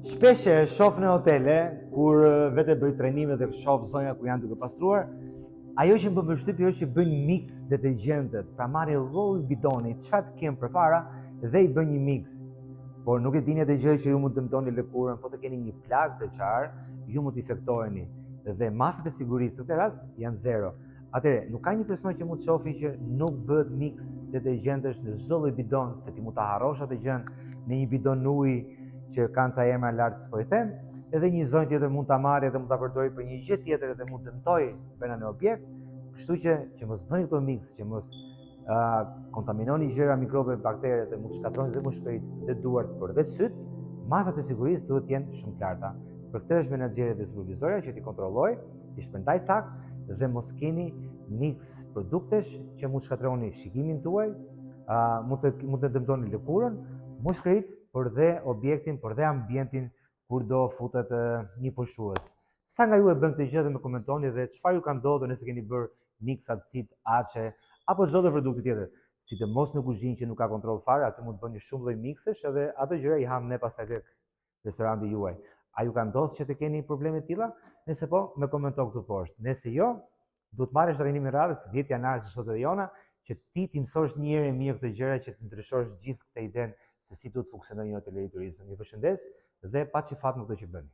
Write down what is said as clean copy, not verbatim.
Shpesh e shoh në hotele, kur vete bëj trajnime dhe shoh zonja ku janë duke pastruar, ajo që më bën përshtypje është që bëjnë mix detergjentet, pra marrin lloj bidoni, çfarë kem përpara dhe i bën një mix. Por nuk e dini atë gjë që ju mund të dëmtoni lëkurën, po të keni një plagë të qarë, ju mund të infektoheni. Dhe masat e sigurisë në këtë rast janë zero. Atëherë, nuk ka një person që mund të shohë që nuk bëhet mix detergjentesh në çdo lloj bidon, se ti mund ta harrosh atë gjën në një bidon ujë që kanë ca emra lart s'po i them, edhe një zonjë tjetër mund ta marrë dhe mund ta përdori për një gjë tjetër dhe mund dëmtojë brenda në objekt. Kështu që mos bëni këto mix, që mos kontaminoni gjëra, mikrobe, baktere dhe mund shkatroni dhe mushkëritë dhe duart, por dhe syt, masat e sigurisë duhet të jenë shumë të larta. Për këtë është menaxheri dhe supervizorja që ti kontrolloj, ti shpërndaj saktë dhe mos keni mix produktesh që mund shkatroni shikimin tuaj, mund të dëmtoni lëkurën, mushkëritë, por dhe objektin, por dhe ambientin kur do futet një pushues. Sa nga ju e bën këtë gjë dhe më komentoni dhe çfarë ju ka ndodhur nëse keni bërë mix acid, ace apo çdo lloj produkti tjetër. Sidomos në kuzhinë që nuk ka kontroll fare, aty mund të bëni shumë lloj mixesh edhe ato gjëra i ham ne pastaj tek restoranti juaj. A ju ka ndodhur që të keni probleme të tilla? Nëse po, më komento këtu poshtë. Nëse jo, duhet marrësh trajnimin radhës 10 janar si sot edhe jona, që ti mësosh një herë mirë këtë gjëra që të ndryshosh gjithë këtë idenë se si duhet funksionojë një hotel i turizëm. Ju përshëndes dhe paçi fat në këtë që bëni.